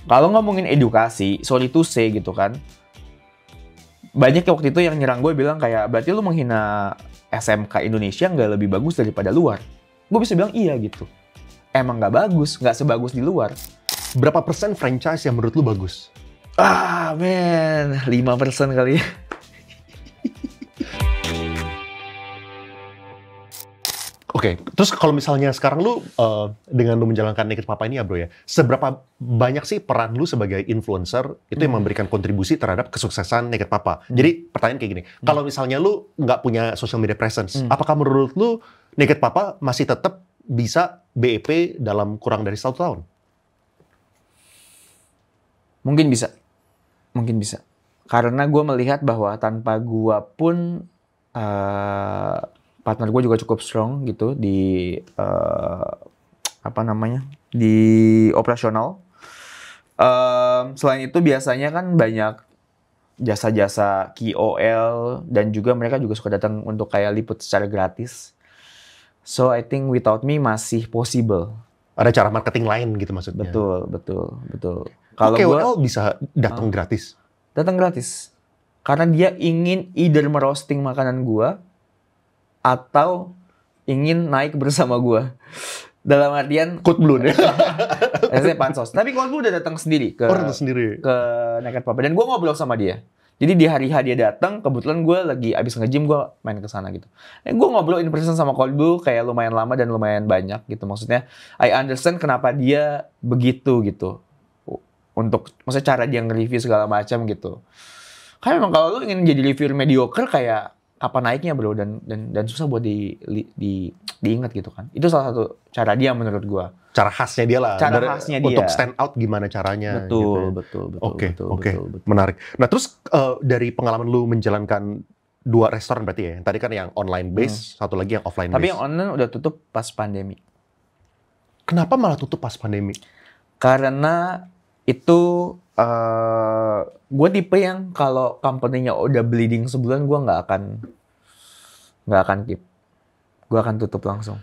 Kalau ngomongin edukasi, sorry to say gitu kan, banyak yang waktu itu yang nyerang gue bilang kayak, berarti lu menghina SMK Indonesia nggak lebih bagus daripada luar? Gue bisa bilang iya gitu. Emang nggak bagus, nggak sebagus di luar. Berapa persen franchise yang menurut lu bagus? Ah men, 5% kali ya. Oke, terus kalau misalnya sekarang lu dengan lu menjalankan Naked Papa ini ya bro ya, seberapa banyak sih peran lu sebagai influencer itu yang memberikan kontribusi terhadap kesuksesan Naked Papa? Jadi pertanyaan kayak gini, kalau misalnya lu nggak punya social media presence, apakah menurut lu Naked Papa masih tetap bisa BEP dalam kurang dari 1 tahun? Mungkin bisa. Karena gue melihat bahwa tanpa gue pun partner gue juga cukup strong gitu di di operasional. Selain itu biasanya kan banyak jasa-jasa KOL dan juga mereka juga suka datang untuk kayak liput secara gratis. So I think without me masih possible. Ada cara marketing lain gitu maksudnya? Betul. Kalau KOL bisa datang gratis? Datang gratis. Karena dia ingin either merosting makanan gua atau ingin naik bersama gua. Dalam artian Code Blue ya? Saya pansos. Tapi Code Blue udah datang sendiri ke Naked Papa. Dan gua ngobrol sama dia. Jadi di hari dia datang, kebetulan gue lagi abis nge-gym, gue main ke sana gitu. Gue ngobrol in person sama Code Blue kayak lumayan lama dan lumayan banyak gitu. Maksudnya, I understand kenapa dia begitu gitu. Untuk, maksudnya cara dia nge-review segala macam gitu. Karena memang kalau lu ingin jadi reviewer mediocre kayak apa naiknya bro, dan susah buat diingat gitu kan. Itu salah satu cara dia menurut gue. Cara khasnya dia lah. Khasnya dia. Untuk stand out gimana caranya. Betul. Oke. Menarik. Nah terus dari pengalaman lu menjalankan 2 restoran berarti ya? Tadi kan yang online base, satu lagi yang offline base. Tapi yang online udah tutup pas pandemi. Kenapa malah tutup pas pandemi? Karena itu gue tipe yang kalau company-nya udah bleeding sebulan, gue nggak akan keep. Gue akan tutup langsung.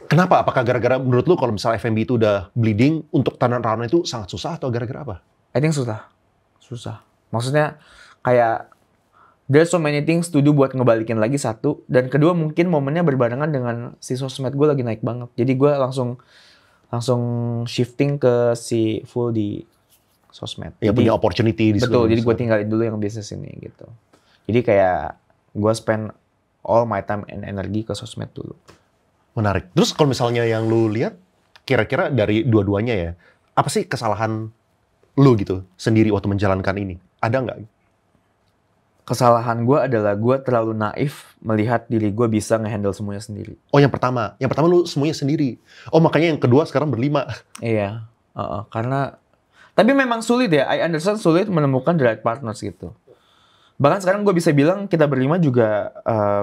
Kenapa? Apakah gara-gara menurut lu kalau misalnya F&B itu udah bleeding, untuk turnaround itu sangat susah atau gara-gara apa? I think susah. Maksudnya kayak there's so many things to do buat ngebalikin lagi satu, dan kedua mungkin momennya berbarengan dengan si sosmed gue lagi naik banget. Jadi gue langsung shifting ke si full di sosmed. Ya punya opportunity di situ. Betul, jadi gue tinggalin dulu yang bisnis ini gitu. Jadi kayak gue spend all my time and energy ke sosmed dulu. Menarik. Terus kalau misalnya yang lu lihat, kira-kira dari dua-duanya ya, apa sih kesalahan lu gitu sendiri waktu menjalankan ini? Ada nggak? Kesalahan gue adalah gue terlalu naif melihat diri gue bisa ngehandle semuanya sendiri. Oh yang pertama lu semuanya sendiri. Oh makanya yang kedua sekarang berlima. Iya, karena tapi memang sulit ya. I understand sulit menemukan the right partners gitu. Bahkan sekarang gue bisa bilang kita berlima juga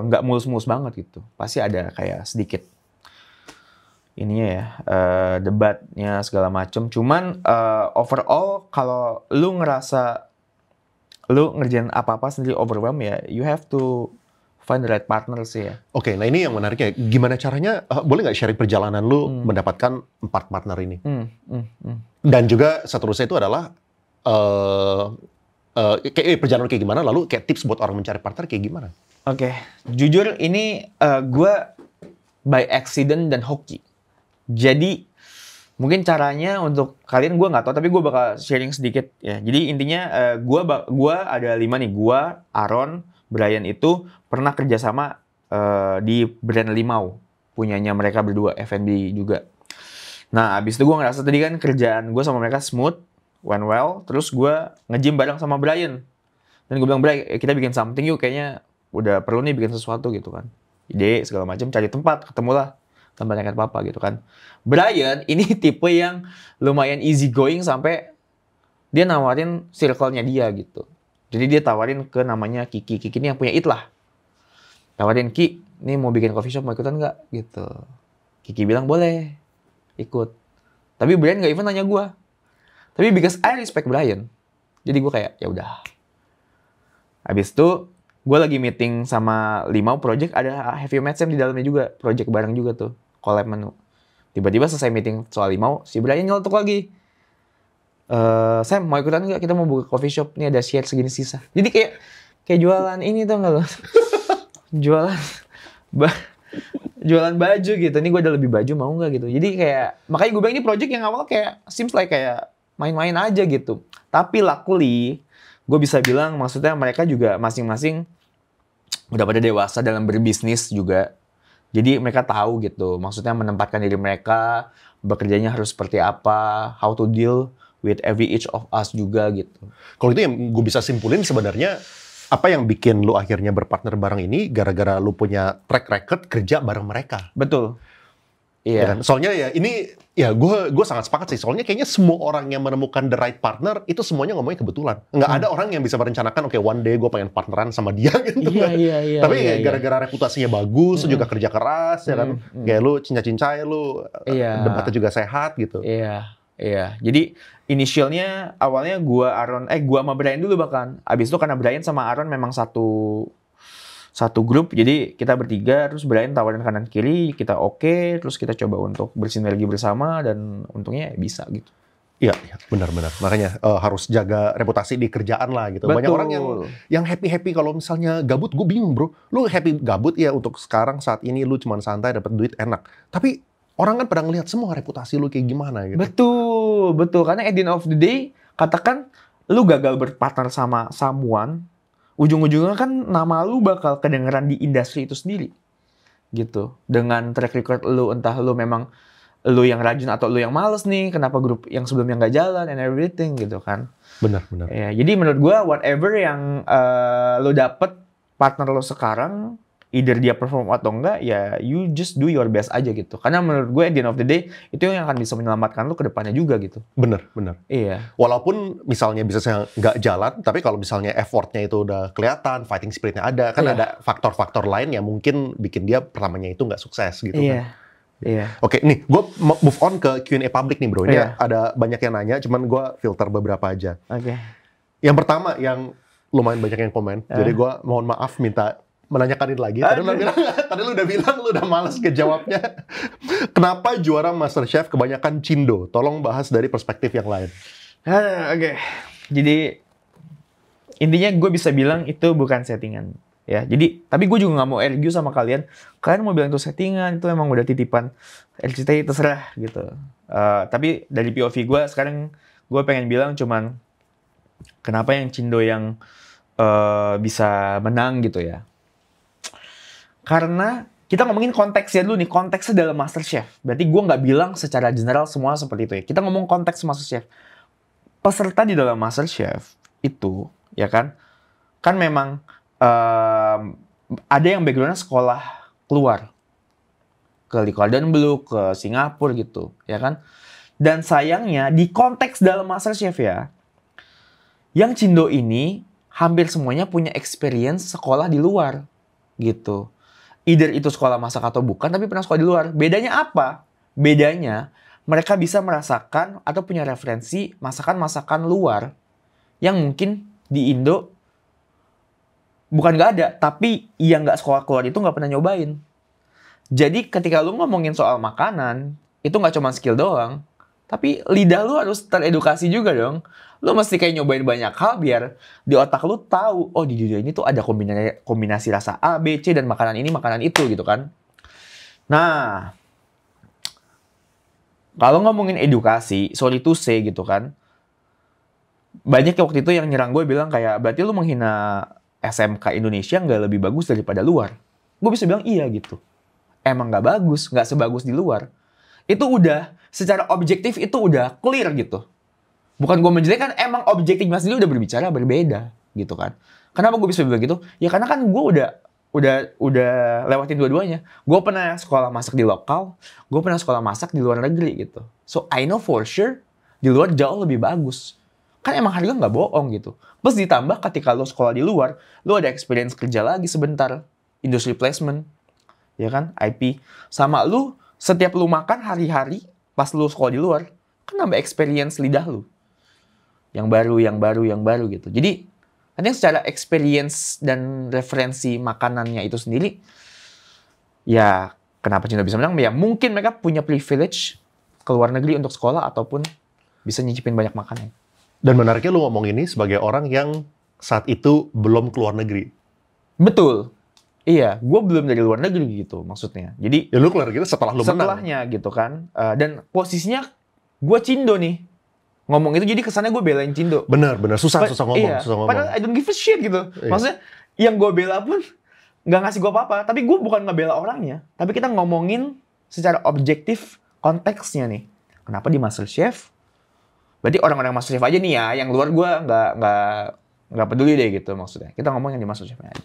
nggak mulus-mulus banget gitu. Pasti ada kayak sedikit ininya ya, debatnya segala macem. Cuman overall kalau lu ngerasa lu ngerjain apa-apa sendiri overwhelm ya, you have to find the right partner sih ya. Oke, nah ini yang menariknya. Gimana caranya, boleh nggak sharing perjalanan lu mendapatkan 4 partner ini? Dan juga seterusnya itu adalah perjalanan kayak gimana, lalu kayak tips buat orang mencari partner kayak gimana? Oke, jujur ini gue by accident dan hoki. Jadi mungkin caranya untuk kalian gue nggak tahu, tapi gue bakal sharing sedikit ya. Jadi intinya gue ada 5 nih. Gue, Aaron, Brian itu pernah kerjasama di brand Limau, punyanya mereka berdua, F&B juga. Nah abis itu gue ngerasa tadi kan kerjaan gue sama mereka smooth, went well. Terus gue nge-gym bareng sama Brian. Dan gue bilang, Brian kita bikin something yuk, kayaknya udah perlu nih bikin sesuatu gitu kan. Ide segala macam, cari tempat, ketemulah tempat Naked Papa gitu kan. Brian ini tipe yang lumayan easy going sampai dia nawarin circle-nya dia gitu. Jadi dia tawarin ke namanya Kiki. Kiki ini yang punya It lah. Tawarin, Ki, ini mau bikin coffee shop, mau ikutan nggak? Gitu. Kiki bilang boleh, ikut. Tapi Brian nggak even nanya gue. Tapi because I respect Brian, jadi gue kayak ya udah. Habis itu gue lagi meeting sama Limau project, ada Heavy Match di dalamnya juga, project bareng juga tuh, collab menu. Tiba-tiba selesai meeting soal Limau, si Brian nyeletuk lagi. Sam mau ikutan nggak? Kita mau buka coffee shop, nih ada share segini sisa. Jadi kayak jualan ini tuh nggak lo? Jualan ba- jualan baju gitu. Nih gue ada lebih baju, mau nggak gitu. Jadi kayak makanya gue bilang ini project yang awal kayak seems like kayak main-main aja gitu. Tapi luckily gue bisa bilang maksudnya mereka juga masing-masing udah pada dewasa dalam berbisnis juga. Jadi mereka tahu gitu. Maksudnya menempatkan diri mereka, bekerjanya harus seperti apa, how to deal with every each of us juga gitu. Kalau itu yang gue bisa simpulin sebenarnya, apa yang bikin lu akhirnya berpartner bareng ini gara-gara lu punya track record kerja bareng mereka. Betul. Iya. Ya kan? Soalnya ya ini ya gue sangat sepakat sih. Soalnya kayaknya semua orang yang menemukan the right partner itu semuanya ngomongnya kebetulan. Nggak ada orang yang bisa merencanakan oke, one day gue pengen partneran sama dia gitu. Iya. Tapi gara-gara reputasinya bagus, juga kerja keras ya kan. Kayak lu cincai-cincai, lu debatnya juga sehat gitu. Iya. Jadi initialnya awalnya gua sama Brian dulu bahkan. Abis itu karena Brian sama Aaron memang satu grup, jadi kita bertiga, terus Brian tawarin kanan kiri, kita oke, terus kita coba untuk bersinergi bersama dan untungnya bisa gitu. Iya, benar-benar. Makanya harus jaga reputasi di kerjaan lah gitu. Betul. Banyak orang yang happy kalau misalnya gabut, gue bingung bro. Lu happy gabut ya untuk sekarang saat ini lu cuma santai dapat duit enak. Tapi orang kan pada ngelihat semua reputasi lu kayak gimana gitu. Betul. Karena at the end of the day, katakan lu gagal berpartner sama someone, ujung-ujungnya kan nama lu bakal kedengeran di industri itu sendiri. Gitu. Dengan track record lu, entah lu memang lu yang rajin atau lu yang males nih, kenapa grup yang sebelumnya nggak jalan and everything gitu kan. Benar. Ya, jadi menurut gua whatever yang lu dapet partner lu sekarang, either dia perform atau enggak, ya you just do your best aja gitu. Karena menurut gue at the end of the day, itu yang akan bisa menyelamatkan lu ke depannya juga gitu. Benar. Iya. Walaupun misalnya bisa nggak jalan, tapi kalau misalnya effortnya itu udah kelihatan, fighting spiritnya ada, kan ada faktor-faktor lain yang mungkin bikin dia pertamanya itu nggak sukses gitu kan. Iya. Oke, nih gue move on ke Q&A public nih bro. Ini ada banyak yang nanya, cuman gue filter beberapa aja. Oke. Yang pertama, yang lumayan banyak yang komen, jadi gue mohon maaf minta menanyakan ini lagi. Tadi lu udah bilang lu udah malas kejawabnya. Kenapa juara MasterChef kebanyakan Cindo? Tolong bahas dari perspektif yang lain. Oke. Jadi intinya gue bisa bilang itu bukan settingan. Ya, jadi tapi gue juga nggak mau argue sama kalian. Kalian mau bilang itu settingan, itu emang udah titipan RCTI, terserah gitu. Tapi dari POV gue sekarang gue pengen bilang cuman kenapa yang Cindo yang bisa menang gitu ya. Karena kita ngomongin konteksnya dulu nih, konteksnya dalam MasterChef. Berarti gue nggak bilang secara general semua seperti itu ya. Kita ngomong konteks MasterChef. Peserta di dalam MasterChef itu, ya kan memang ada yang backgroundnya sekolah keluar. Ke Lee Cordon Bleu, ke Singapura gitu, ya kan. Dan sayangnya di konteks dalam MasterChef ya, yang Cindo ini hampir semuanya punya experience sekolah di luar gitu. Either itu sekolah masak atau bukan, tapi pernah sekolah di luar. Bedanya apa? Bedanya, mereka bisa merasakan atau punya referensi masakan-masakan luar yang mungkin di Indo bukan nggak ada, tapi yang nggak sekolah keluar itu nggak pernah nyobain. Jadi ketika lu ngomongin soal makanan, itu nggak cuma skill doang, tapi lidah lu harus teredukasi juga dong. Lu mesti kayak nyobain banyak hal biar di otak lu tahu, oh di dunia ini tuh ada kombinasi rasa A, B, C, dan makanan ini, makanan itu gitu kan. Nah, kalau ngomongin edukasi, sorry to say gitu kan, banyak waktu itu yang nyerang gue bilang kayak, berarti lu menghina SMK Indonesia nggak lebih bagus daripada luar. Gue bisa bilang iya gitu. Emang nggak bagus, nggak sebagus di luar. Itu udah, secara objektif itu udah clear gitu. Bukan gue menjelekkan, emang objektif Mas Dili udah berbicara berbeda gitu kan. Kenapa gue bisa bilang gitu? Ya karena kan gue udah lewatin dua-duanya. Gue pernah sekolah masak di lokal, gue pernah sekolah masak di luar negeri gitu. So I know for sure di luar jauh lebih bagus. Kan emang harga nggak bohong gitu. Plus ditambah ketika lo sekolah di luar, lo ada experience kerja lagi sebentar, industry placement, ya kan, IP. Sama lo setiap lo makan hari-hari pas lo sekolah di luar, kan nambah experience lidah lo. Yang baru gitu. Jadi, artinya secara experience dan referensi makanannya itu sendiri, ya kenapa Cindo bisa menang? Ya mungkin mereka punya privilege ke luar negeri untuk sekolah ataupun bisa nyicipin banyak makanan. Dan menariknya lu ngomong ini sebagai orang yang saat itu belum keluar negeri. Betul. Iya, gue belum dari luar negeri gitu maksudnya. Jadi Ya lu keluar negeri setelah lu menang. setelahnya gitu kan. Dan posisinya gue Cindo nih. Ngomong itu jadi kesannya gue belain Cindo. Benar, susah ngomong, Iya, susah ngomong. padahal I don't give a shit gitu. Iya. Maksudnya yang gue bela pun nggak ngasih gue apa-apa. Tapi gue bukan ngebela orangnya. Tapi kita ngomongin secara objektif konteksnya nih. Kenapa di MasterChef? Berarti orang-orang MasterChef aja nih ya. Yang luar gue nggak peduli deh gitu maksudnya. Kita ngomong yang di MasterChef-nya aja.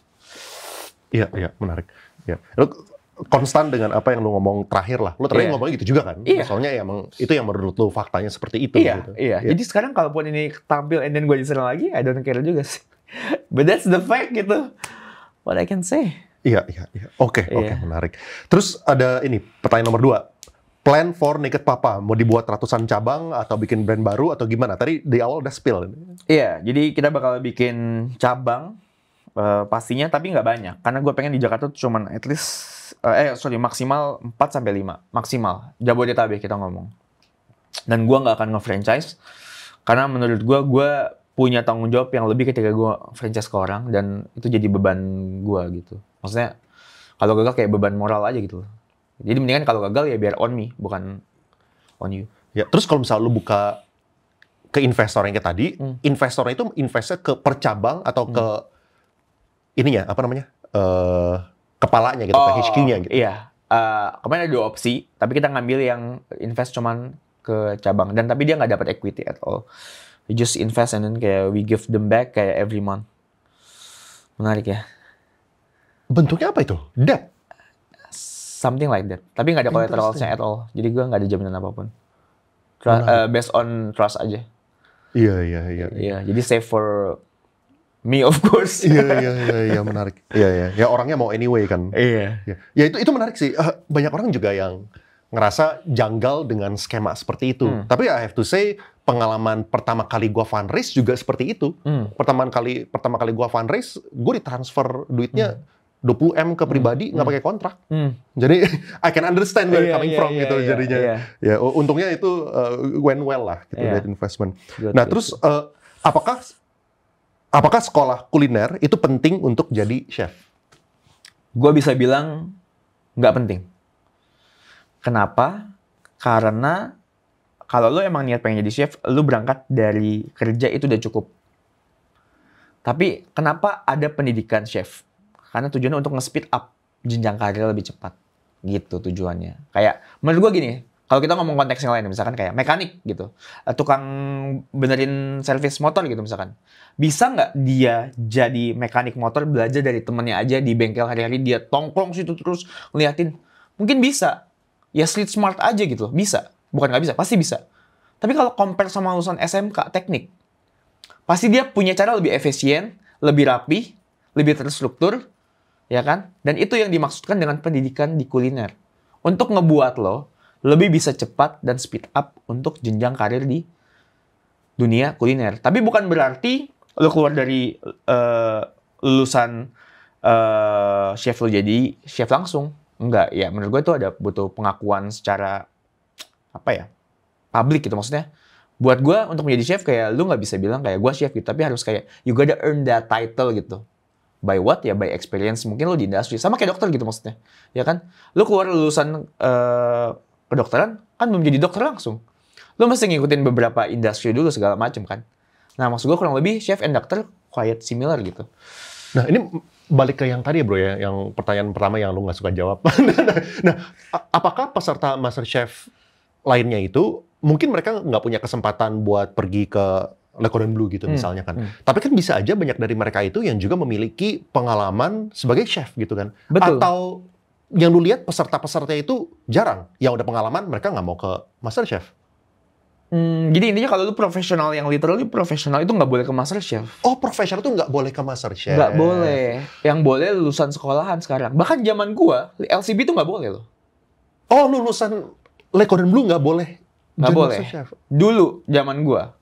Iya, menarik. Ya. Lu konstan dengan apa yang lu ngomong terakhir lah. Lu terakhir Iya. ngomongnya gitu juga kan? Iya. Soalnya emang itu yang menurut lu faktanya seperti itu. Iya, gitu. iya. Jadi sekarang kalaupun ini tampil and then gue diserang lagi, I don't care juga sih. But that's the fact gitu. What I can say. Iya. Oke, Iya. menarik. Terus ada ini, pertanyaan nomor 2. Plan for Naked Papa, mau dibuat ratusan cabang atau bikin brand baru atau gimana? Tadi di awal udah spill. Iya, jadi kita bakal bikin cabang pastinya, tapi nggak banyak. Karena gue pengen di Jakarta tuh cuman at least, maksimal 4-5. Maksimal. Jabodetabek kita ngomong. Dan gue nggak akan nge-franchise. Karena menurut gue punya tanggung jawab yang lebih ketika gue franchise ke orang. Dan itu jadi beban gue gitu. Maksudnya, kalau gagal kayak beban moral aja gitu. Jadi mendingan kalau gagal ya biar on me, bukan on you. Ya, terus kalau misalnya lu buka ke investor yang kayak tadi, investornya itu investnya ke per cabang atau ke ininya, apa namanya? Kepalanya gitu, ke HQ-nya gitu. Iya. Kemarin ada 2 opsi, tapi kita ngambil yang invest cuman ke cabang. Dan tapi dia nggak dapat equity at all. We just invest and then kayak we give them back kayak every month. Menarik ya. Bentuknya apa itu? Debt? Something like that. Tapi nggak ada collateralsnya at all. Jadi gue nggak ada jaminan apapun. Based on trust aja. Iya. Iya. Jadi save for me of course. Iya, menarik. Iya. Ya orangnya mau anyway kan. Iya. Ya itu menarik sih. Banyak orang juga yang ngerasa janggal dengan skema seperti itu. Tapi I have to say, pengalaman pertama kali gua fundraise juga seperti itu. Pertama kali gua fundraise, gua ditransfer duitnya 20M ke pribadi, nggak pakai kontrak. Jadi I can understand where you're coming from gitu jadinya. Ya, untungnya itu went well lah gitu, that investment. Nah, terus apakah sekolah kuliner itu penting untuk jadi chef? Gue bisa bilang nggak penting. Kenapa? Karena kalau lo emang niat pengen jadi chef, lo berangkat dari kerja itu udah cukup. Tapi kenapa ada pendidikan chef? Karena tujuannya untuk nge-speed up jenjang karir lebih cepat. Gitu tujuannya. Kayak, menurut gue gini, kalau kita ngomong konteks yang lain, misalkan kayak mekanik gitu. Tukang benerin servis motor gitu misalkan. Bisa nggak dia jadi mekanik motor belajar dari temennya aja di bengkel hari-hari, dia tongkrong situ terus ngeliatin? Mungkin bisa. Ya street smart aja gitu loh. Bisa. Bukan nggak bisa, pasti bisa. Tapi kalau compare sama lulusan SMK teknik, pasti dia punya cara lebih efisien, lebih rapi, lebih terstruktur, ya kan? Dan itu yang dimaksudkan dengan pendidikan di kuliner. Untuk ngebuat lo lebih bisa cepat dan speed up untuk jenjang karir di dunia kuliner. Tapi bukan berarti lo keluar dari lulusan chef lo jadi chef langsung. Enggak, ya menurut gue itu ada butuh pengakuan secara public gitu maksudnya. Buat gue untuk menjadi chef kayak lu nggak bisa bilang kayak gue chef gitu, tapi harus kayak you gotta earn that title gitu. By what? Ya by experience. Mungkin lo di industri. Sama kayak dokter gitu maksudnya. Ya kan? Lo keluar lulusan kedokteran, kan belum jadi dokter langsung. Lo mesti ngikutin beberapa industri dulu segala macam kan. Nah maksud gue kurang lebih chef and doctor quite similar gitu. Nah ini balik ke yang tadi ya bro ya, yang pertanyaan pertama yang lo nggak suka jawab. Nah, apakah peserta MasterChef lainnya itu, mungkin mereka nggak punya kesempatan buat pergi ke Le Cordon Bleu gitu misalnya kan. Tapi kan bisa aja banyak dari mereka itu yang juga memiliki pengalaman sebagai chef gitu kan. Betul. Atau yang lu lihat peserta-peserta itu jarang. Yang udah pengalaman mereka nggak mau ke MasterChef. Jadi intinya kalau lu profesional yang literally profesional itu nggak boleh ke MasterChef. Oh profesional tuh nggak boleh ke MasterChef? Nggak boleh. Yang boleh lulusan sekolahan sekarang. Bahkan zaman gua, LCB itu nggak boleh loh. Oh lulusan Le Cordon Bleu nggak boleh? Nggak boleh. MasterChef. Dulu zaman gua.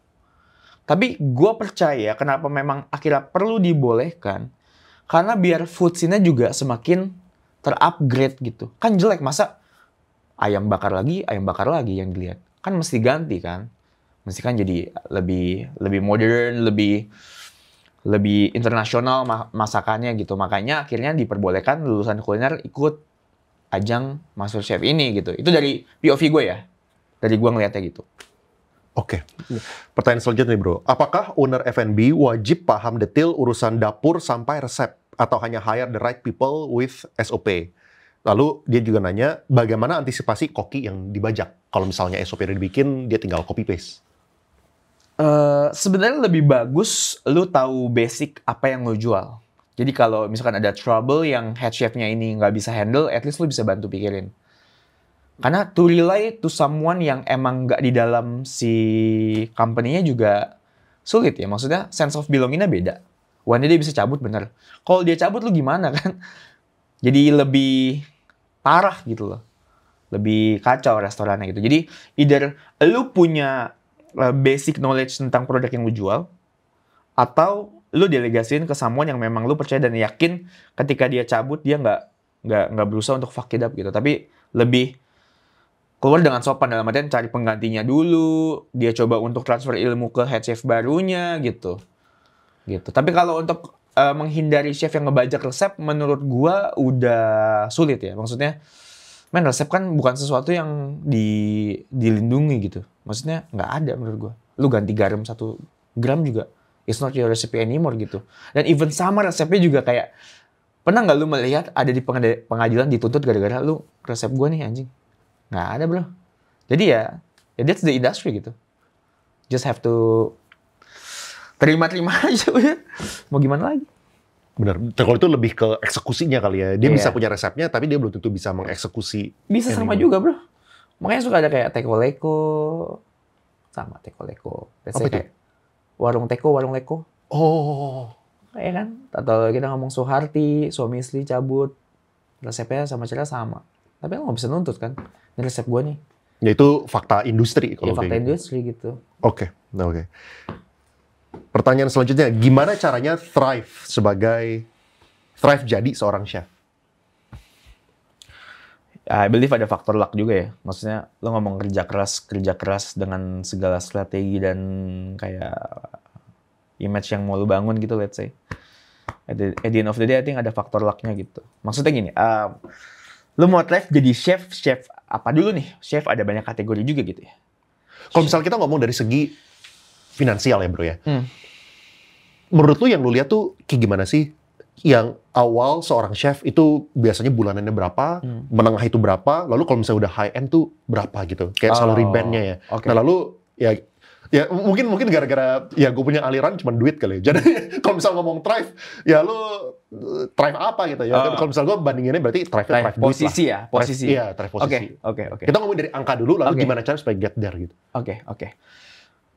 Tapi gue percaya kenapa memang akhirnya perlu dibolehkan. Karena biar food scene-nya juga semakin terupgrade gitu. Kan jelek, masa ayam bakar lagi yang dilihat. Kan mesti ganti kan. mesti kan jadi lebih modern, lebih internasional masakannya gitu. Makanya akhirnya diperbolehkan lulusan kuliner ikut ajang MasterChef ini gitu. Itu dari POV gue ya. Dari gue ngeliatnya gitu. Oke. Pertanyaan selanjutnya nih, Bro. Apakah owner F&B wajib paham detail urusan dapur sampai resep atau hanya hire the right people with SOP? Lalu dia juga nanya bagaimana antisipasi koki yang dibajak. Kalau misalnya SOP udah dibikin, dia tinggal copy paste. Sebenarnya lebih bagus lu tahu basic apa yang lu jual. Jadi kalau misalkan ada trouble yang head chef-nya ini nggak bisa handle, at least lu bisa bantu pikirin. Karena to rely to someone yang emang nggak di dalam si company-nya juga sulit ya. Maksudnya sense of belonging-nya beda. One day dia bisa cabut bener. Kalau dia cabut lu gimana kan? Jadi lebih parah gitu loh. Lebih kacau restorannya gitu. Jadi either lu punya basic knowledge tentang produk yang lu jual, atau lu delegasiin ke someone yang memang lu percaya dan yakin ketika dia cabut dia nggak berusaha untuk fuck it up gitu, tapi lebih keluar dengan sopan dalam artian cari penggantinya dulu, dia coba untuk transfer ilmu ke head chef barunya gitu. Tapi kalau untuk menghindari chef yang ngebajak resep, menurut gua udah sulit ya. Maksudnya resep kan bukan sesuatu yang dilindungi gitu. Maksudnya nggak ada menurut gue. Lu ganti garam 1 gram juga, it's not your recipe anymore gitu. Dan even sama resepnya juga kayak, pernah nggak lu melihat ada di pengadilan dituntut gara-gara lu resep gue nih anjing? Nggak ada bro. Jadi ya that's the industry gitu. Just have to terima-terima aja udah. Mau gimana lagi? Benar. Kalau itu lebih ke eksekusinya kali ya. Dia bisa punya resepnya, tapi dia belum tentu bisa mengeksekusi. Bisa sama juga bro. Makanya suka ada kayak teko leko. Sama teko leko. Apa itu? Kayak warung leko. Oh. Iya kan? Atau kita ngomong Soeharti, suami istri cabut. Resepnya sama cara sama. Tapi lo nggak bisa nuntut kan? Ini resep gue nih. Ya itu fakta industri. Ya fakta industri gitu. Oke. Pertanyaan selanjutnya, gimana caranya thrive jadi seorang chef? I believe ada faktor luck juga ya. Maksudnya lo ngomong kerja keras dengan segala strategi dan kayak image yang mau lo bangun gitu, let's say. At the end of the day, I think ada faktor lucknya gitu. Maksudnya gini, lo mau thrive jadi chef apa dulu nih? Chef ada banyak kategori juga gitu ya. Kalau misalnya kita ngomong dari segi finansial ya bro ya. Menurut lu yang lu lihat tuh kayak gimana sih? Yang awal seorang chef itu biasanya bulanannya berapa, menengah itu berapa, lalu kalau misalnya udah high end tuh berapa gitu, kayak salary band-nya ya. Okay. Nah lalu ya mungkin gara-gara ya gue punya aliran cuma duit kali. Jadi kalau misalnya ngomong thrive, ya lu thrive apa gitu ya. Kalau misalnya gue bandinginnya berarti thrive posisi duit lah. Posisi. Iya, thrive posisi. Oke. Kita ngomong dari angka dulu, lalu gimana cara supaya get there gitu. Oke.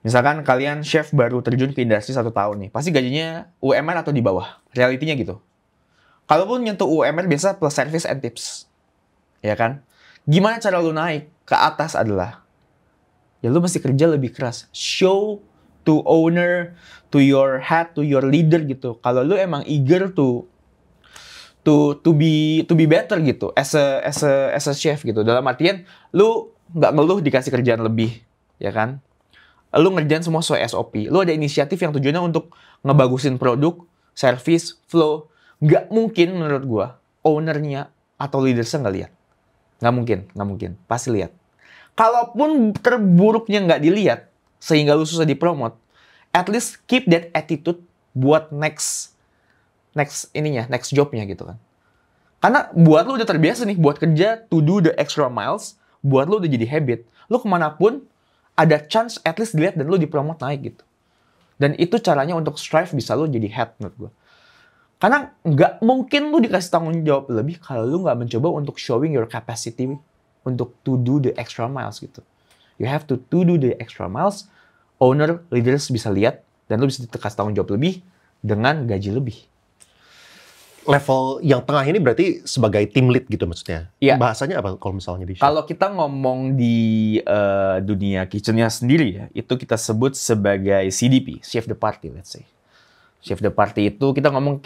Misalkan kalian chef baru terjun ke industri 1 tahun nih, pasti gajinya UMR atau di bawah. Realitinya gitu. Kalaupun nyentuh UMR biasa plus service and tips. Ya kan? Gimana cara lu naik ke atas adalah, ya lu mesti kerja lebih keras. Show to owner, to your head, to your leader gitu. Kalau lu emang eager to be better gitu as a chef gitu. Dalam artian lu nggak ngeluh dikasih kerjaan lebih, ya kan? Lu ngerjain semua sesuai SOP. Lu ada inisiatif yang tujuannya untuk ngebagusin produk, service, flow. Nggak mungkin menurut gua ownernya atau leadersnya nggak lihat. Nggak mungkin. Pasti lihat. Kalaupun terburuknya nggak dilihat, sehingga lu susah dipromot, at least keep that attitude buat next jobnya gitu kan. Karena buat lu udah terbiasa nih, buat kerja to do the extra miles, buat lu udah jadi habit. Lu kemanapun, ada chance at least dilihat dan lu dipromot naik gitu. Dan itu caranya untuk strive bisa lu jadi head menurut gue. Karena nggak mungkin lu dikasih tanggung jawab lebih kalau lu nggak mencoba untuk showing your capacity untuk to do the extra miles gitu. You have to do the extra miles. Owner, leaders bisa lihat dan lu bisa dikasih tanggung jawab lebih dengan gaji lebih. Level yang tengah ini berarti sebagai team lead gitu maksudnya? Iya. Bahasanya apa kalau misalnya di chef? Kalau kita ngomong di dunia kitchennya sendiri ya, itu kita sebut sebagai CDP, Chef de Partie, let's say. Chef de Partie itu kita ngomong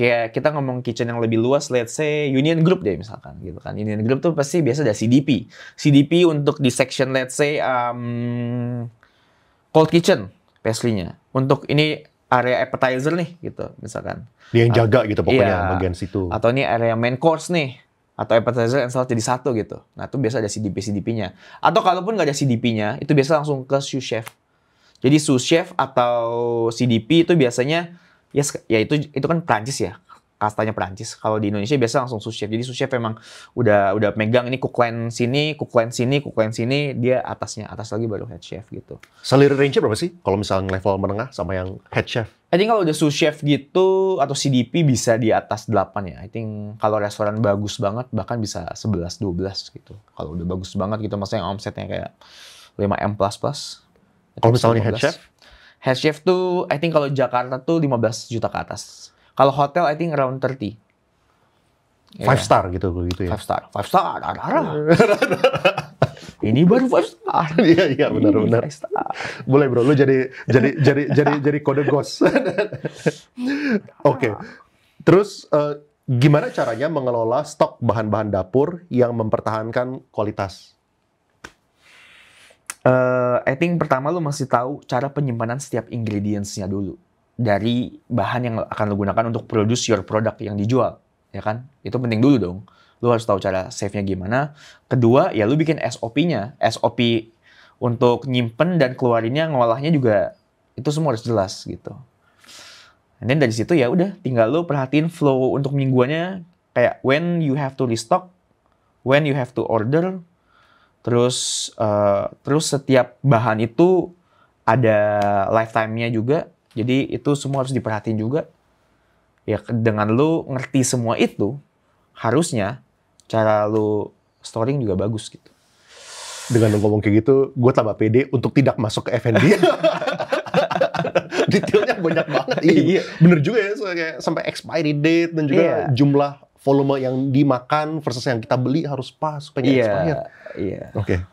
kitchen yang lebih luas, let's say Union Group deh misalkan gitu kan. Union Group tuh pasti biasa ada CDP. CDP untuk di section let's say Cold kitchen, pastry-nya. Untuk ini area appetizer nih, gitu, misalkan. Dia yang jaga gitu pokoknya Iya. bagian situ. Atau ini area main course nih. Atau appetizer and salad jadi satu gitu. Nah, itu biasa ada CDP-CDP-nya. Atau kalaupun nggak ada CDP-nya, itu biasa langsung ke sous chef. Jadi sous chef atau CDP itu biasanya, ya itu kan Prancis ya. Kastanya Prancis. Kalau di Indonesia biasa langsung sous chef. Jadi sous chef memang udah megang ini cook line sini, cook line sini, cook line sini, dia atasnya, atas lagi baru head chef gitu. Salary range-nya berapa sih? Kalau misalnya level menengah sama yang head chef? I think kalau udah sous chef gitu atau CDP bisa di atas 8 ya. I think kalau restoran bagus banget bahkan bisa 11 12 gitu. Kalau udah bagus banget gitu maksudnya yang omsetnya kayak 5M plus. Kalau misalnya head chef? Head chef tuh I think kalau Jakarta tuh 15 juta ke atas. Kalau hotel I think around 30. 5 star gitu ya. 5 star. Ini baru 5 star. Iya benar. 5 star. Boleh bro, lu jadi kode ghost. Oke. Terus gimana caranya mengelola stok bahan-bahan dapur yang mempertahankan kualitas? I think pertama lu masih tahu cara penyimpanan setiap ingredients-nya dulu. Dari bahan yang akan lu gunakan untuk produce your product yang dijual. Ya kan? Itu penting dulu dong. Lu harus tahu cara save-nya gimana. Kedua, ya lu bikin SOP-nya. SOP untuk nyimpen dan keluarinnya, ngolahnya juga itu semua harus jelas gitu. And then dari situ ya udah tinggal lu perhatiin flow untuk mingguannya kayak when you have to restock, when you have to order, terus setiap bahan itu ada lifetime-nya juga. Jadi itu semua harus diperhatiin juga. Ya dengan lu ngerti semua itu, harusnya cara lu storing juga bagus gitu. Dengan lu ngomong kayak gitu, gue tambah pede untuk tidak masuk ke F&B. Detailnya banyak banget. Iya. Bener juga ya, kayak sampai expiry date dan juga jumlah volume yang dimakan versus yang kita beli harus pas supaya expired. Iya. Oke.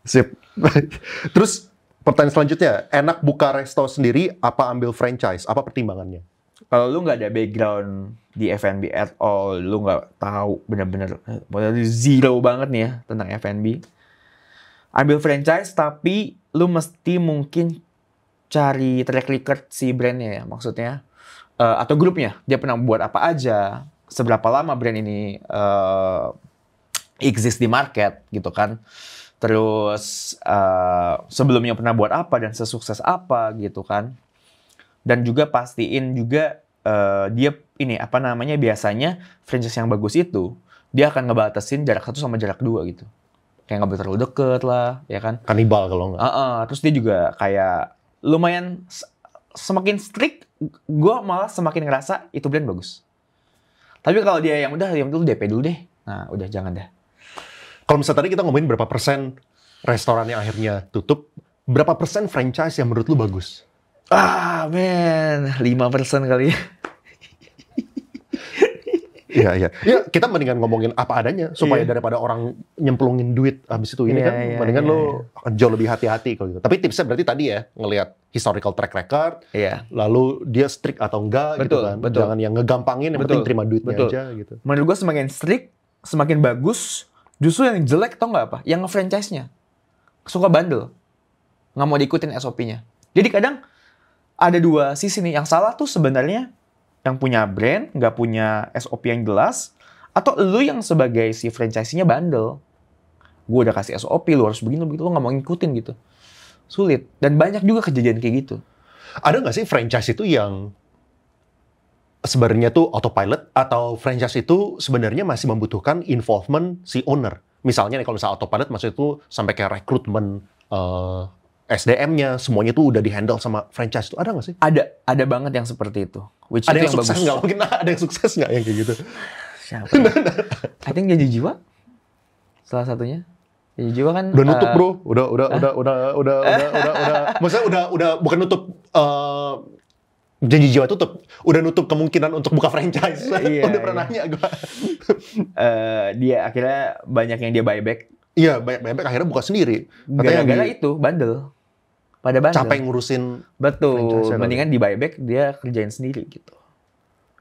Sip. Terus pertanyaan selanjutnya, enak buka resto sendiri apa ambil franchise? Apa pertimbangannya? Kalau lu nggak ada background di F&B at all, lu nggak tahu bener-bener zero banget nih ya tentang F&B, ambil franchise tapi lu mesti mungkin cari track record si brandnya ya, maksudnya atau grupnya, dia pernah buat apa aja, seberapa lama brand ini exist di market gitu kan. Terus sebelumnya pernah buat apa dan sesukses apa gitu kan. Dan juga pastiin juga dia ini apa namanya, biasanya franchise yang bagus itu dia akan ngebatasin jarak 1 sama jarak 2 gitu. Kayak nggak boleh terlalu deket lah, ya kan. Kanibal kalau nggak. Terus dia juga kayak lumayan semakin strict, gue malah semakin ngerasa itu brand bagus. Tapi kalau dia yang udah dulu DP dulu deh, nah udah jangan dah. Kalau misalnya tadi kita ngomongin berapa persen restoran yang akhirnya tutup, berapa persen franchise yang menurut lu bagus? 5% kali ya. Iya. Ya, kita mendingan ngomongin apa adanya supaya daripada orang nyemplungin duit habis itu ini mendingan lo jauh lebih hati-hati kalau gitu. Tapi tipsnya berarti tadi ya, ngelihat historical track record, lalu dia strict atau enggak gitu kan. Jangan yang ngegampangin, yang penting terima duitnya aja gitu. Menurut gue semakin strict, semakin bagus. Justru yang jelek tau nggak apa? Yang nge-franchise-nya suka bandel, nggak mau diikutin SOP-nya. Jadi kadang ada dua sisi nih. Yang salah tuh sebenarnya yang punya brand, nggak punya SOP yang jelas, atau lu yang sebagai si franchise-nya bandel. Gue udah kasih SOP, lu harus begini, begitu, lu nggak mau ngikutin gitu. Sulit. Dan banyak juga kejadian kayak gitu. Ada nggak sih franchise itu yang sebenarnya tuh autopilot, atau franchise itu sebenarnya masih membutuhkan involvement si owner? Misalnya nih, kalau misalnya autopilot maksudnya itu sampai kayak rekrutmen SDM-nya, semuanya tuh udah di-handle sama franchise itu. Ada nggak sih? Ada banget yang seperti itu. Which ada itu yang sukses nggak? Mungkin ada yang sukses nggak yang kayak gitu? Siapa? I think Janji Jiwa salah satunya. Janji Jiwa kan udah nutup bro, udah. Maksudnya udah bukan nutup. Janji Jiwa tutup, udah nutup kemungkinan untuk buka franchise. Udah pernah nanya gue. Dia akhirnya banyak yang dia buyback. Iya, banyak akhirnya buka sendiri. Gara-gara itu bandel. Pada bandel. Capek ngurusin. Betul. Mendingan di buyback dia kerjain sendiri gitu.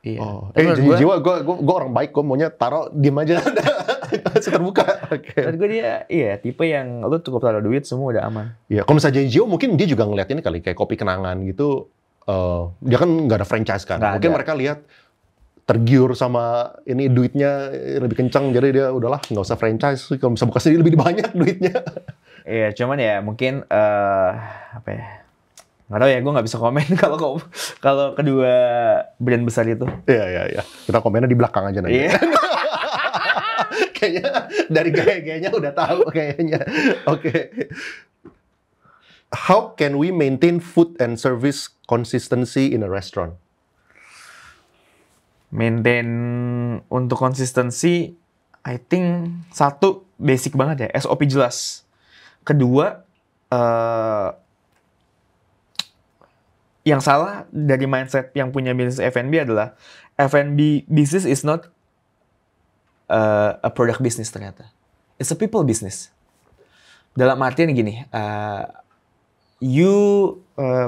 Iya. Oh, Tapi menurut jadi gua- jiwa gue orang baik, gue maunya taruh diem aja, masih terbuka. Oke. Menurut gue dia, iya tipe yang lu cukup taruh duit semua udah aman. Ya, kalau misalnya Jio mungkin dia juga ngeliat ini kali kayak kopi kenangan gitu. Dia kan nggak ada franchise kan. Nggak Mungkin ada. mereka lihat tergiur sama ini duitnya lebih kencang, jadi dia udahlah nggak usah franchise. Kalau bisa buka sendiri lebih banyak duitnya. Iya, cuman ya mungkin apa ya? Nggak tahu ya, gue nggak bisa komen kalau kedua brand besar itu. Iya. Kita komennya di belakang aja nanti. Iya. Kayaknya dari gaya-gayanya udah tahu kayaknya. Oke. How can we maintain food and service consistency in a restaurant? Maintain untuk konsistensi, I think satu basic banget ya, SOP jelas. Kedua, yang salah dari mindset yang punya bisnis F&B adalah F&B business is not a product business ternyata. It's a people business. Dalam artian gini, you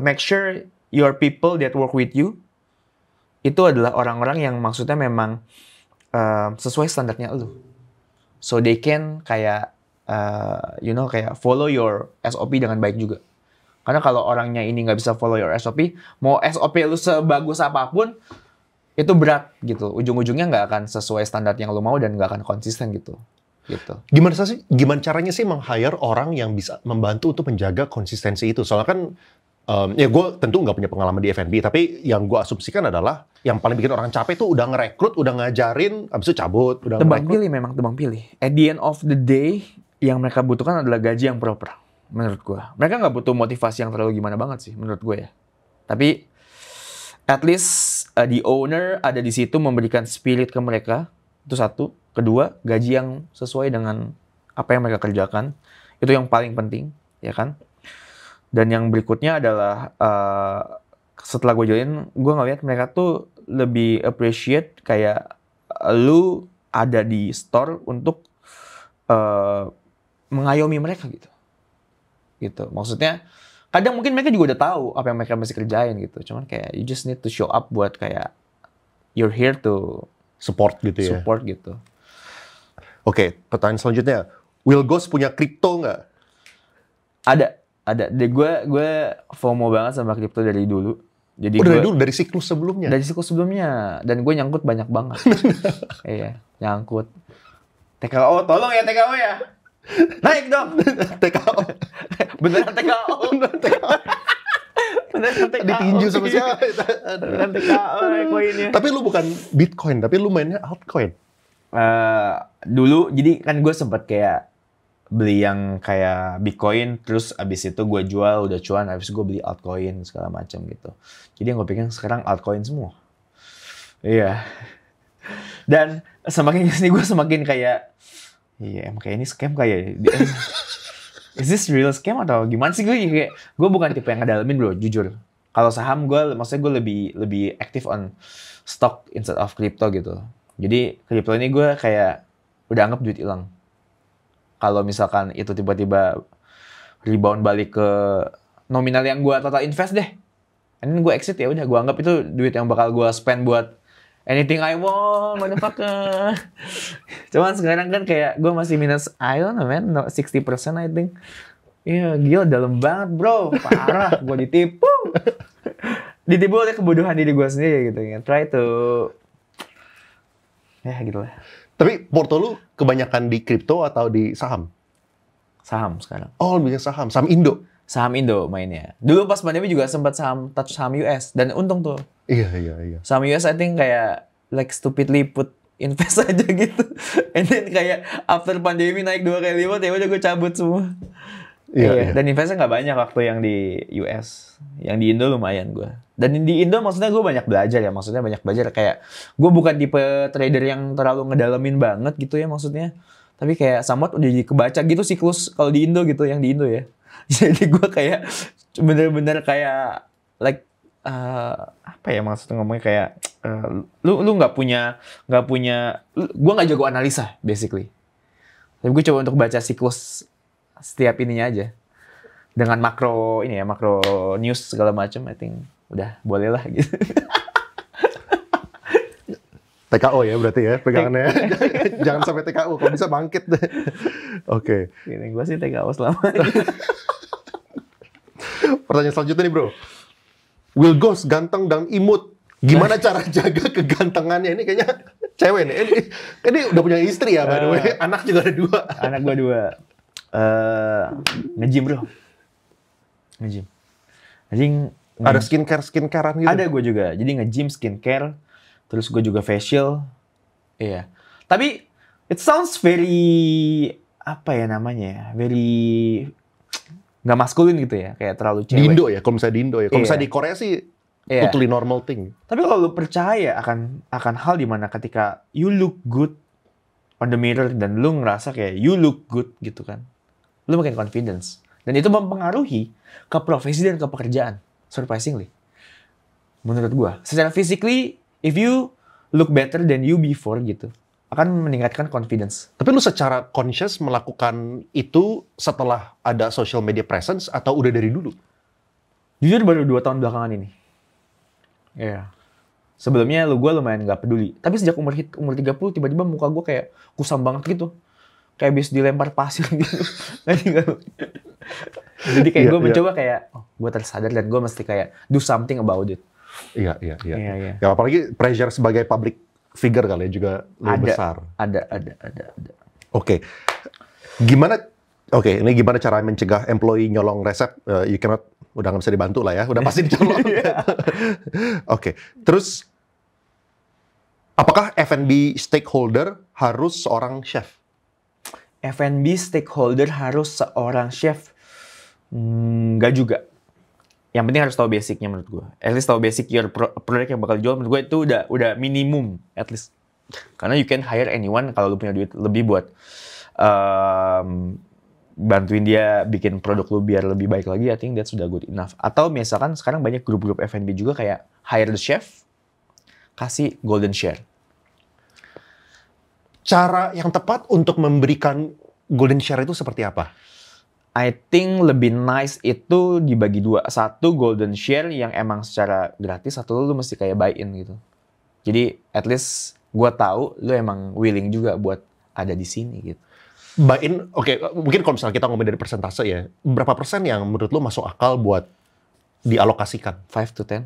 make sure your people that work with you itu adalah orang-orang yang maksudnya memang sesuai standarnya lu. So they can kayak kayak follow your SOP dengan baik juga. Karena kalau orangnya ini nggak bisa follow your SOP, mau SOP lu sebagus apapun, itu berat gitu. Ujung-ujungnya nggak akan sesuai standar yang lu mau dan nggak akan konsisten gitu. Gimana caranya sih meng-hire orang yang bisa membantu untuk menjaga konsistensi itu? Soalnya kan, ya gue tentu nggak punya pengalaman di F&B, tapi yang gue asumsikan adalah yang paling bikin orang capek itu udah ngerekrut, udah ngajarin, abis itu cabut, udah Tebang ngerekrut. pilih memang tebang pilih. At the end of the day, yang mereka butuhkan adalah gaji yang proper. Menurut gue. Mereka nggak butuh motivasi yang terlalu gimana banget sih, menurut gue ya. Tapi, at least the owner ada di situ memberikan spirit ke mereka. Itu satu. Kedua, gaji yang sesuai dengan apa yang mereka kerjakan. Itu yang paling penting, ya kan? Dan yang berikutnya adalah setelah gue join, gue ngeliat mereka tuh lebih appreciate kayak lu ada di store untuk mengayomi mereka gitu. Maksudnya kadang mungkin mereka juga udah tahu apa yang mereka mesti kerjain gitu. Cuman kayak you just need to show up buat kayak you're here to Support gitu ya. support gitu. Oke, pertanyaan selanjutnya. Will Ghost punya kripto nggak? Ada. Gue FOMO banget sama kripto dari dulu. Jadi Dari gue dulu, dari siklus sebelumnya? dari siklus sebelumnya, dan gue nyangkut banyak banget. Iya, nyangkut. TKO, tolong ya TKO ya. Naik dong. TKO. Beneran TKO. Beneran TKO. Ditinju sama siapa? Beneran TKO naik koinnya. Tapi lu bukan Bitcoin, tapi lu mainnya altcoin. Dulu, jadi kan gue sempet kayak beli yang kayak Bitcoin, terus abis itu gue jual, udah cuan, abis gue beli altcoin segala macam gitu. Jadi yang gue pikir sekarang altcoin semua. Iya. Dan semakin kesini gue semakin kayak, iya emang kayak ini scam kayak. Is this real scam atau gimana sih gue? Kayak gue bukan tipe yang ngedalamin bro, jujur. Kalau saham maksudnya gue lebih aktif on stock instead of crypto gitu. Jadi crypto ini gue kayak udah anggap duit hilang. Kalau misalkan itu tiba-tiba rebound balik ke nominal yang gue total invest deh. And then gue exit ya udah, gue anggap itu duit yang bakal gue spend buat anything I want, motherfucker. Cuman sekarang kan kayak gue masih minus, I don't know man, 60% I think. Iya, gila dalam banget bro, parah. Gue ditipu. Ditipu oleh kebodohan diri gue sendiri gitu ya. Try to, ya gitu lah. Tapi porto lu kebanyakan di kripto atau di saham? Saham sekarang. Oh, lebih ke saham. Saham Indo? Saham Indo mainnya. Dulu pas pandemi juga sempat touch saham US. Dan untung tuh. Iya. Saham US I think kayak like stupidly put invest aja gitu. And then kayak after pandemi naik 2 kali lipat ya udah gue cabut semua. Iya. Dan investnya nggak banyak waktu yang di US. Yang di Indo lumayan gue. Dan di Indo maksudnya gue banyak belajar ya. Maksudnya banyak belajar kayak gue bukan tipe trader yang terlalu ngedalamin banget gitu ya maksudnya. Tapi kayak somewhat udah jadi kebaca gitu siklus kalau di Indo gitu, yang di Indo ya. Jadi gue kayak bener-bener kayak like apa ya maksudnya ngomongnya kayak lu nggak punya gue nggak jago analisa basically. Tapi gue coba untuk baca siklus setiap ininya aja dengan makro news segala macam. I think udah boleh lah gitu. TKO ya berarti ya pegangannya. Jangan sampai TKO, kalau bisa bangkit deh. Oke. Ini gue sih TKO selama Pertanyaan selanjutnya nih bro. Will Ghost ganteng dan imut. Gimana cara jaga kegantengannya? Ini kayaknya cewek nih. Ini udah punya istri ya by the way. Anak juga ada 2. Anak gue 2. Nge-gym bro. Nge-gym. Ada skincare-skincarean gitu? Ada gue juga. Jadi nge-gym, skincare. Terus gue juga facial. Iya. Tapi it sounds very apa ya namanya ya? Very nggak maskulin gitu ya. Kayak terlalu cewek. Di Indo ya? Kalau misalnya di Indo ya. Kalau misalnya di Korea sih totally normal thing. Tapi kalau lu percaya akan hal dimana ketika you look good on the mirror dan lu ngerasa kayak you look good gitu kan, lu makin confidence. Dan itu mempengaruhi ke profesi dan ke pekerjaan. Surprisingly. Menurut gua. Secara physically, if you look better than you before gitu, akan meningkatkan confidence. Tapi lu secara conscious melakukan itu setelah ada social media presence atau udah dari dulu? Jujur baru 2 tahun belakangan ini. Iya. Sebelumnya gue lumayan nggak peduli. Tapi sejak umur 30 tiba-tiba muka gue kayak kusam banget gitu. Kayak habis dilempar pasir gitu. Jadi kayak gue mencoba kayak, gue tersadar dan gue mesti kayak do something about it. Iya. Ya apalagi pressure sebagai public figure kali ya juga lebih besar. Ada. Oke. Ini gimana cara mencegah employee nyolong resep? You cannot, udah nggak bisa dibantu lah ya, udah pasti dicolong. Oke. Terus, apakah F&B stakeholder harus seorang chef? F&B stakeholder harus seorang chef? Nggak juga. Yang penting harus tahu basicnya menurut gue. At least tahu basic your product yang bakal dijual. Menurut gue itu udah minimum, at least. Karena you can hire anyone kalau lu punya duit lebih buat bantuin dia bikin produk lu biar lebih baik lagi, I think that's sudah good enough. Atau misalkan sekarang banyak grup-grup F&B juga kayak hire the chef, kasih golden share. Cara yang tepat untuk memberikan golden share itu seperti apa? I think lebih nice itu dibagi 2. 1 golden share yang emang secara gratis, 1 lu mesti kayak buy in gitu. Jadi at least gua tahu lu emang willing juga buat ada di sini gitu. Buy-in, mungkin kalau misalnya kita ngomong dari persentase ya, berapa persen yang menurut lo masuk akal buat dialokasikan? 5 to 10.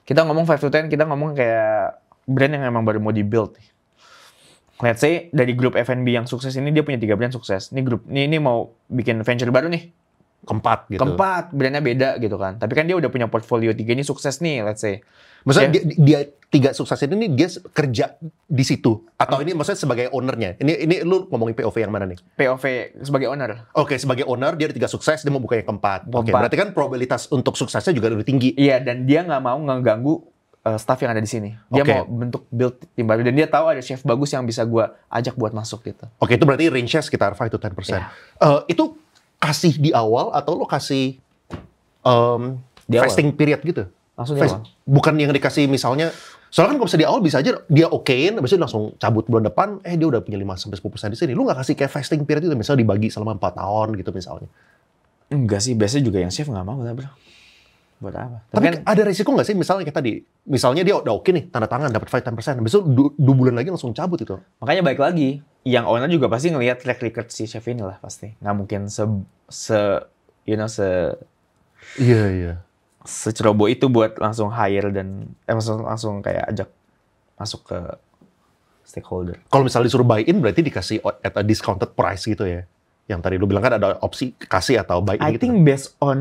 Kita ngomong 5 to 10, kita ngomong kayak brand yang emang baru mau di-build. Let's say, dari grup F&B yang sukses ini, dia punya 3 brand sukses. Ini mau bikin venture baru nih. Keempat gitu. Keempat, brandnya beda gitu kan. Tapi kan dia udah punya portfolio 3 ini sukses nih, let's say. Maksudnya dia 3 sukses ini dia kerja di situ atau ini maksudnya sebagai ownernya? Ini lu ngomongin POV yang mana nih? POV sebagai owner. Oke, sebagai owner dia ada 3 sukses, dia mau buka yang keempat. Oke, berarti kan probabilitas untuk suksesnya juga lebih tinggi. Iya, dan dia nggak mau ngeganggu staff yang ada di sini. Dia mau bentuk build tim baru dan dia tahu ada chef bagus yang bisa gua ajak buat masuk gitu. Oke, itu berarti range-nya sekitar 5 to 10%. Itu kasih di awal atau lo kasih fasting period gitu? Langsung di awal. Bukan yang dikasih misalnya, soalnya kan kalau bisa di awal bisa aja dia okein, habis itu langsung cabut bulan depan, dia udah punya 5-10% di sini. Lu nggak kasih kayak fasting period itu, misalnya dibagi selama 4 tahun gitu misalnya. Enggak sih, biasanya juga yang chef nggak mau lah bro. Buat apa? Tapi kan ada risiko nggak sih misalnya kayak tadi, misalnya dia udah oke nih, tanda tangan dapat 5-10%, habis itu 2 bulan lagi langsung cabut itu. Makanya baik lagi, yang owner juga pasti ngelihat track record si chef ini lah pasti. Nggak mungkin Iya. Seceroboh itu buat langsung hire dan langsung kayak ajak masuk ke stakeholder. Kalau misalnya disuruh buy-in berarti dikasih at a discounted price gitu ya? Yang tadi lu bilang kan ada opsi kasih atau buy-in I think based on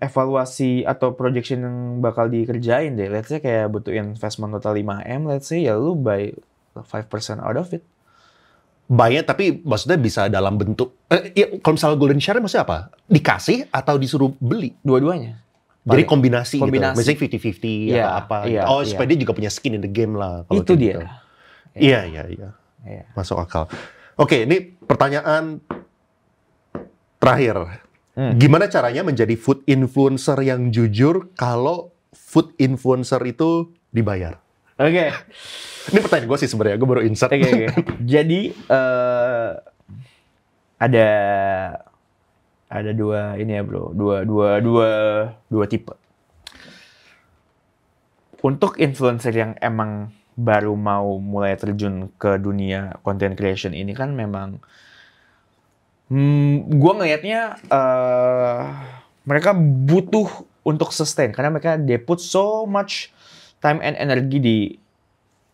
evaluasi atau projection yang bakal dikerjain deh. Let's say kayak butuh investment total 5M, let's say ya lu buy 5% out of it. Buy-nya tapi maksudnya bisa dalam bentuk, kalau misalnya golden share maksudnya apa? Dikasih atau disuruh beli? Dua-duanya. Jadi kombinasi. Gitu. Misalnya 50-50 atau apa. Supaya dia juga punya skin in the game lah. Kalau itu dia. Gitu. Iya. Masuk akal. Oke, ini pertanyaan terakhir. Gimana caranya menjadi food influencer yang jujur kalau food influencer itu dibayar? Oke. Ini pertanyaan gue sih sebenarnya, gue baru insert. Oke. Jadi ada 2 ini ya bro, dua tipe. Untuk influencer yang emang baru mau mulai terjun ke dunia content creation ini kan memang gue ngelihatnya mereka butuh untuk sustain karena mereka they put so much time and energy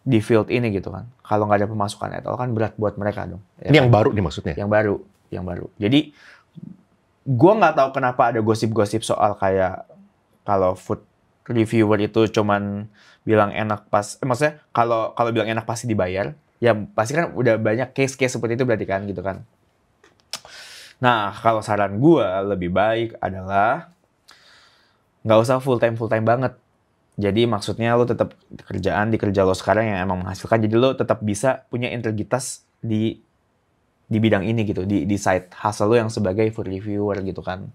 di field ini gitu kan. Kalau nggak ada pemasukan itu kan berat buat mereka dong. Ya Ini kan? yang baru nih maksudnya? Yang baru. Jadi gue nggak tahu kenapa ada gosip-gosip soal kayak kalau food reviewer itu cuman bilang enak maksudnya kalau bilang enak pasti dibayar. Ya pasti kan udah banyak case-case seperti itu berarti kan gitu kan. Nah, kalau saran gue lebih baik adalah nggak usah full time banget. Jadi maksudnya lo tetap di kerja lo sekarang yang emang menghasilkan. Jadi lo tetap bisa punya integritas di bidang ini gitu, di side hustle lo yang sebagai food reviewer gitu kan.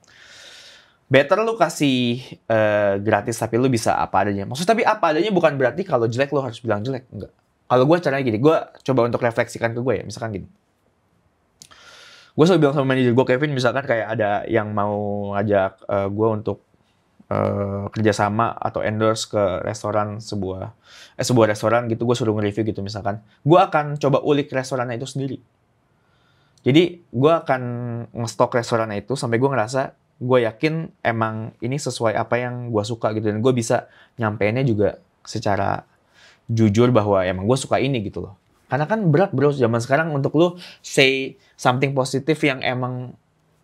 Better lo kasih gratis tapi lo bisa apa adanya. Maksudnya tapi apa adanya bukan berarti kalau jelek lo harus bilang jelek, enggak. Kalau gue caranya gini, gue coba untuk refleksikan ke gue ya, misalkan gini. Gue selalu bilang sama manajer gue Kevin, misalkan kayak ada yang mau ngajak gue untuk kerjasama atau endorse ke restoran sebuah restoran gitu, gue suruh nge-review gitu misalkan. Gue akan coba ulik restorannya itu sendiri. Jadi gue akan nge-stok restorannya itu sampai gue ngerasa gue yakin emang ini sesuai apa yang gue suka gitu dan gue bisa nyampeinnya juga secara jujur bahwa emang gue suka ini gitu loh. Karena kan berat bro zaman sekarang untuk lo say something positif yang emang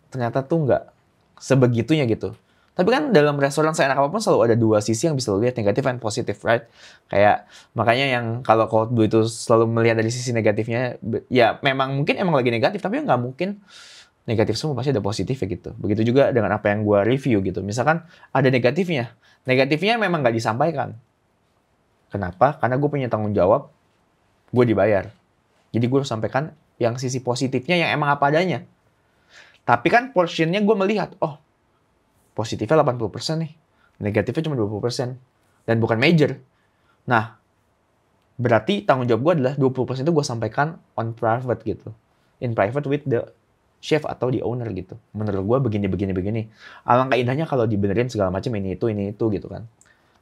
ternyata tuh nggak sebegitunya gitu. Tapi kan dalam restoran seenak apapun selalu ada dua sisi yang bisa lo lihat, negatif dan positif, right? Kayak makanya yang kalau Cold Blue itu selalu melihat dari sisi negatifnya, ya memang mungkin emang lagi negatif, tapi nggak mungkin negatif semua, pasti ada positifnya gitu. Begitu juga dengan apa yang gue review gitu. Misalkan ada negatifnya memang nggak disampaikan. Kenapa? Karena gue punya tanggung jawab, gue dibayar. Jadi gue harus sampaikan yang sisi positifnya yang emang apa adanya. Tapi kan portionnya gue melihat, oh positifnya 80% nih, negatifnya cuma 20%. Dan bukan major. Nah, berarti tanggung jawab gue adalah 20% itu gue sampaikan on private gitu. In private with the chef atau the owner gitu. Menurut gue begini. Alangkah indahnya kalau dibenerin segala macam ini itu gitu kan.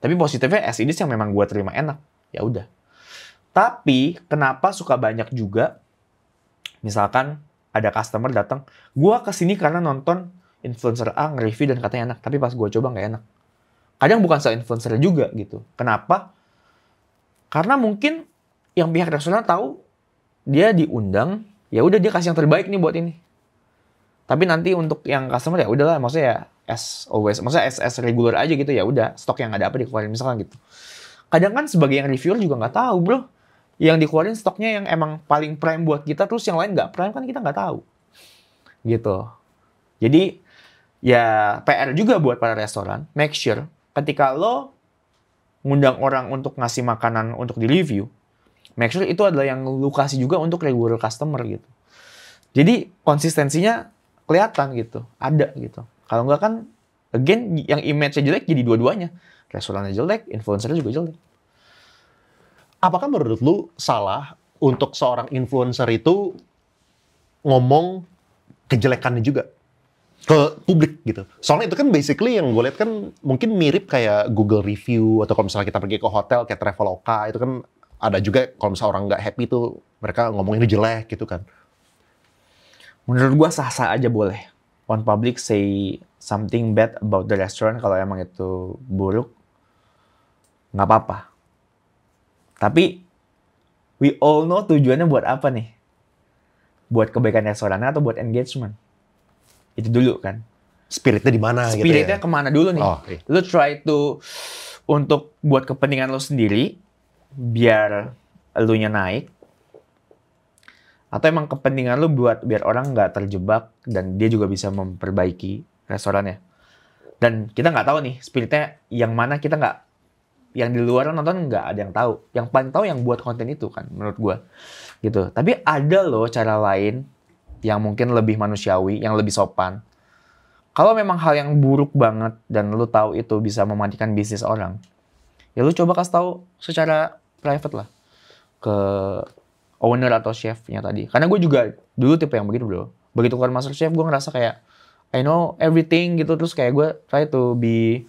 Tapi positifnya as it is yang memang gue terima enak. Ya udah. Tapi kenapa suka banyak juga misalkan ada customer datang, gue kesini karena nonton influencer A nge-review dan katanya enak, tapi pas gue coba nggak enak. Kadang bukan soal influencer juga gitu. Kenapa? Karena mungkin yang pihak restoran tahu dia diundang, ya udah dia kasih yang terbaik nih buat ini. Tapi nanti untuk yang customer ya udahlah, maksudnya ya as always, maksudnya as regular aja gitu ya udah stok yang ada apa dikeluarin misalkan gitu. Kadang kan sebagai yang reviewer juga nggak tahu bro, yang dikeluarin stoknya yang emang paling prime buat kita, terus yang lain nggak prime kan kita nggak tahu, gitu. Jadi ya PR juga buat para restoran, make sure ketika lo ngundang orang untuk ngasih makanan untuk di review, make sure itu adalah yang lo kasih juga untuk regular customer gitu. Jadi konsistensinya kelihatan gitu, ada gitu. Kalau nggak kan, again yang image-nya jelek jadi dua-duanya. Restorannya jelek, influencer-nya juga jelek. Apakah menurut lu salah untuk seorang influencer itu ngomong kejelekannya juga ke publik gitu? Soalnya itu kan basically yang gue lihat kan mungkin mirip kayak Google review atau kalau misalnya kita pergi ke hotel kayak Traveloka itu kan ada juga kalau misalnya orang nggak happy tuh mereka ngomongin jelek gitu kan. Menurut gua sah-sah aja boleh. On public say something bad about the restaurant kalau emang itu buruk, nggak apa-apa. Tapi we all know tujuannya buat apa nih? Buat kebaikan restorannya atau buat engagement? Itu dulu kan. Spiritnya di mana gitu ya? Spiritnya kemana dulu nih? Oh, iya. Lu try to untuk buat kepentingan lo sendiri biar elunya naik, atau emang kepentingan lu buat biar orang nggak terjebak dan dia juga bisa memperbaiki restorannya. Dan kita nggak tahu nih spiritnya yang mana, kita nggak, yang di luar nonton nggak ada yang tahu. Yang paling tahu yang buat konten itu kan menurut gua gitu. Tapi ada loh cara lain yang mungkin lebih manusiawi, yang lebih sopan. Kalau memang hal yang buruk banget dan lu tahu itu bisa mematikan bisnis orang, ya lu coba kasih tahu secara private lah ke owner atau chefnya tadi. Karena gue juga dulu tipe yang begitu bro. Begitu keluar master chef gue ngerasa kayak I know everything gitu, terus kayak gue try to be,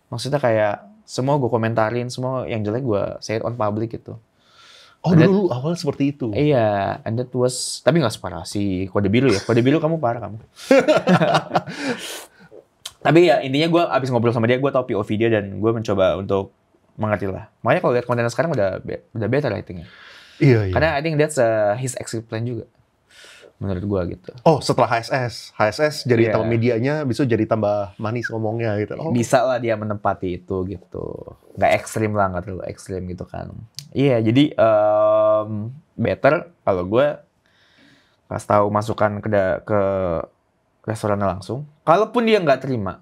maksudnya kayak semua gue komentarin, semua yang jelek gue say it on public gitu. Oh, dulu awal seperti itu. Iya, and that was, tapi nggak separah si Kode Biru ya. Kode Biru kamu parah kamu. Tapi ya intinya gue abis ngobrol sama dia, gue tau POV dia dan gue mencoba untuk mengerti lah. Makanya kalau lihat konten sekarang udah better I think ya. Iya. Karena I think that's his exit plan juga. Menurut gue gitu. Oh, setelah HSS jadi tambah medianya, bisa jadi tambah manis ngomongnya gitu. Oh. Bisa lah dia menempati itu gitu. Nggak ekstrim lah, nggak terlalu ekstrim gitu kan. Iya, jadi better kalau gue kasih tahu masukan ke restorannya langsung. Kalaupun dia nggak terima,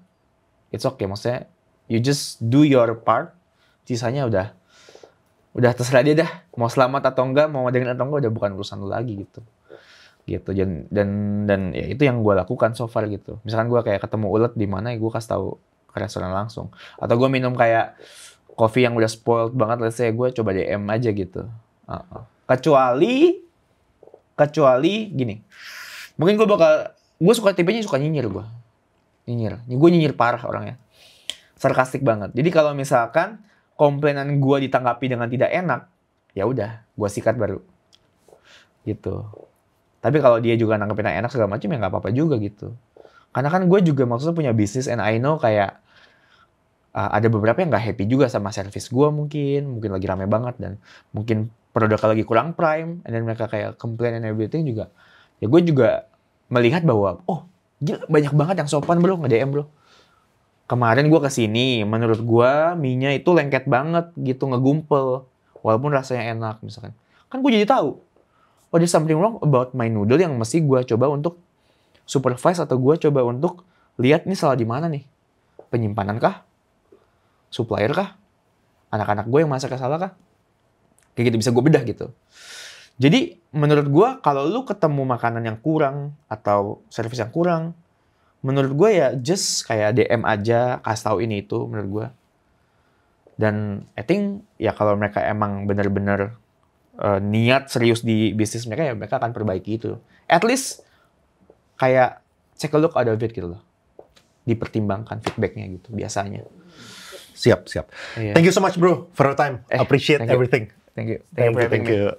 it's okay. Maksudnya, you just do your part. Sisanya udah terserah dia dah. Mau selamat atau enggak, mau dengan atau enggak, udah bukan urusan lu lagi gitu. Dan ya itu yang gue lakukan so far gitu. Misalkan gue kayak ketemu ulet di mana, ya gue kasih tahu ke restoran langsung. Atau gue minum kayak kopi yang udah spoiled banget, let's say gue coba DM aja gitu. Kecuali gini. Mungkin gue suka tipenya suka nyinyir gue. Gue nyinyir parah orangnya. Sarkastik banget. Jadi kalau misalkan komplainan gue ditanggapi dengan tidak enak, ya udah, gue sikat baru. Gitu. Tapi kalau dia juga nanggepin enak segala macam ya nggak apa-apa juga gitu. Karena kan gue juga maksudnya punya bisnis and I know kayak ada beberapa yang nggak happy juga sama service gue mungkin lagi rame banget dan mungkin produknya lagi kurang prime, and then mereka kayak complain and everything juga. Ya gue juga melihat bahwa gila, banyak banget yang sopan bro, nge-DM bro. Kemarin gue kesini, menurut gue mie-nya itu lengket banget gitu, ngegumpel. Walaupun rasanya enak misalkan. Kan gue jadi tahu. Oh, there's something wrong about my noodle yang mesti gue coba untuk supervise atau gue coba untuk lihat nih salah di mana nih. Penyimpanan kah? Supplier kah? Anak-anak gue yang masaknya salah kah? Kayak gitu, bisa gue bedah gitu. Jadi menurut gue kalau lu ketemu makanan yang kurang atau service yang kurang, menurut gue ya just kayak DM aja, kasih tahu ini itu menurut gue. Dan I think ya kalau mereka emang bener-bener niat serius di bisnis mereka, ya mereka akan perbaiki itu. At least kayak take a look out of it gitu loh. Dipertimbangkan feedbacknya gitu biasanya. Siap. Yeah. Thank you so much bro for your time. Appreciate everything. Thank you. Thank you.